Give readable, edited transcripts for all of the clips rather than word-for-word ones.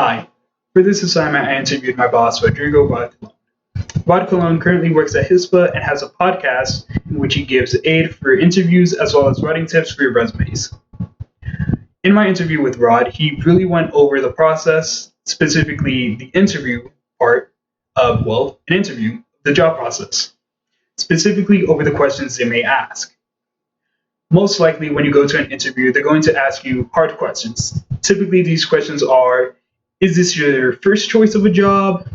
Hi. For this assignment, I interviewed my boss, Rodrigo Bartolome. Bartolome currently works at HISPA and has a podcast in which he gives aid for interviews as well as writing tips for your resumes. In my interview with Rod, he really went over the process, specifically the interview part of, an interview, the job process, specifically over the questions they may ask. Most likely, when you go to an interview, they're going to ask you hard questions. Typically, these questions are: is this your first choice of a job?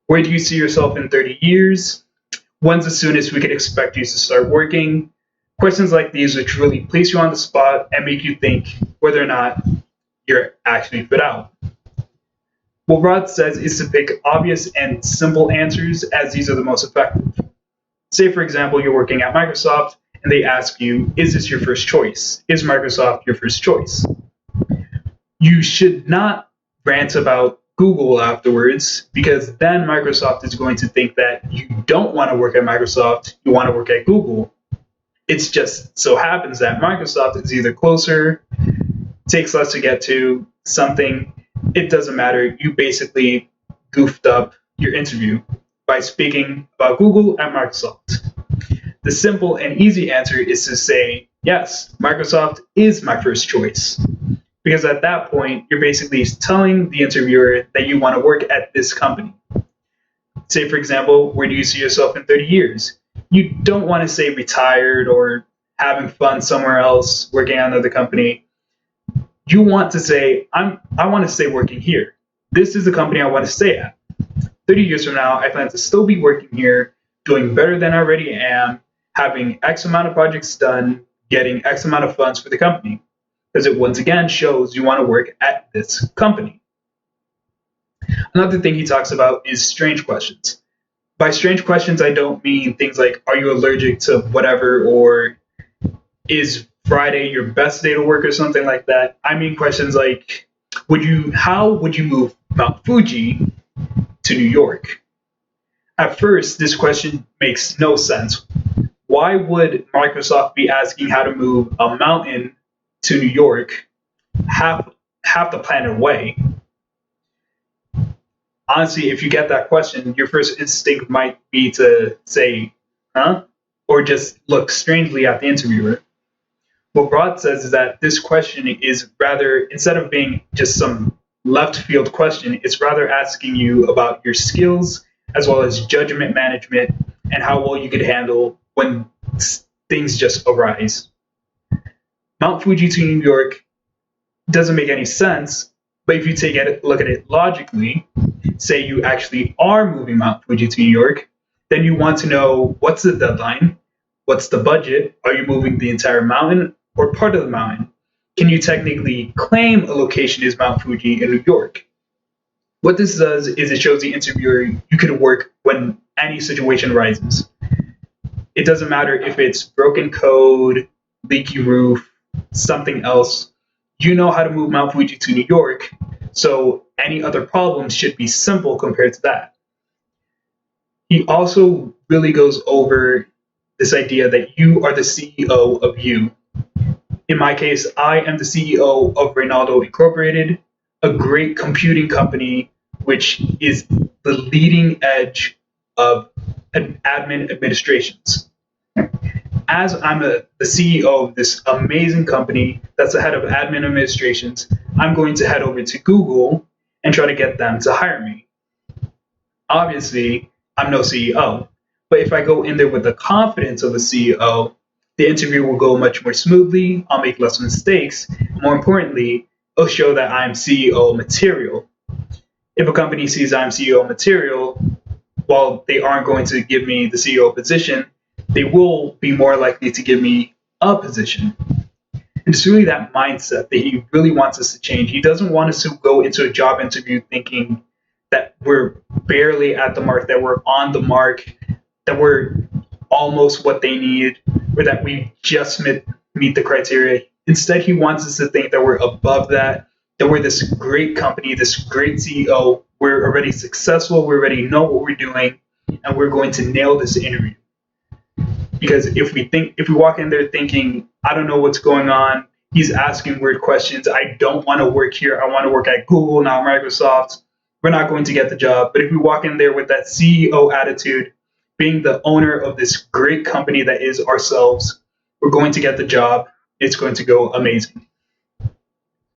Where do you see yourself in 30 years? When's the soonest we could expect you to start working? Questions like these, which really place you on the spot and make you think whether or not you're actually fit out. What Rod says is to pick obvious and simple answers, as these are the most effective. Say, for example, you're working at Microsoft and they ask you, is this your first choice? Is Microsoft your first choice? You should not rant about Google afterwards, because then Microsoft is going to think that you don't want to work at Microsoft, you want to work at Google. It's just so happens that Microsoft is either closer, takes less to get to, something. It doesn't matter. You basically goofed up your interview by speaking about Google and Microsoft. The simple and easy answer is to say, yes, Microsoft is my first choice. Because at that point, you're basically telling the interviewer that you want to work at this company. Say, for example, where do you see yourself in 30 years? You don't want to say retired or having fun somewhere else, working at another company. You want to say, I want to stay working here. This is the company I want to stay at. 30 years from now, I plan to still be working here, doing better than I already am, having X amount of projects done, getting X amount of funds for the company. Because it once again shows you want to work at this company. Another thing he talks about is strange questions. By strange questions, I don't mean things like, are you allergic to whatever, or is Friday your best day to work, or something like that. I mean questions like, how would you move Mount Fuji to New York? At first, this question makes no sense. Why would Microsoft be asking how to move a mountain to New York half the planet away? Honestly, if you get that question, your first instinct might be to say, huh? Or just look strangely at the interviewer. What Rod says is that this question is rather, instead of being just some left field question, it's rather asking you about your skills as well as judgment management and how well you could handle when things just arise. Mount Fuji to New York doesn't make any sense, but if you look at it logically, say you actually are moving Mount Fuji to New York, then you want to know, what's the deadline? What's the budget? Are you moving the entire mountain or part of the mountain? Can you technically claim a location is Mount Fuji in New York? What this does is it shows the interviewer you could work when any situation arises. It doesn't matter if it's broken code, leaky roof, something else. You know how to move Mount Fuji to New York, so any other problems should be simple compared to that. He also really goes over this idea that you are the CEO of you. In my case, I am the CEO of Reynaldo Incorporated, a great computing company which is the leading edge of admin administrations. As I'm the CEO of this amazing company that's the head of admin administrations, I'm going to head over to Google and try to get them to hire me. Obviously, I'm no CEO, but if I go in there with the confidence of a CEO, the interview will go much more smoothly, I'll make less mistakes. More importantly, it'll show that I'm CEO material. If a company sees I'm CEO material, while they aren't going to give me the CEO position, they will be more likely to give me a position. And it's really that mindset that he really wants us to change. He doesn't want us to go into a job interview thinking that we're barely at the mark, that we're on the mark, that we're almost what they need, or that we just meet the criteria. Instead, he wants us to think that we're above that we're this great company, this great CEO, we're already successful, we already know what we're doing, and we're going to nail this interview. Because if we walk in there thinking, I don't know what's going on, He's asking weird questions. I don't want to work here. I want to work at Google, not Microsoft. We're not going to get the job. But if we walk in there with that CEO attitude, being the owner of this great company that is ourselves, we're going to get the job. It's going to go amazing.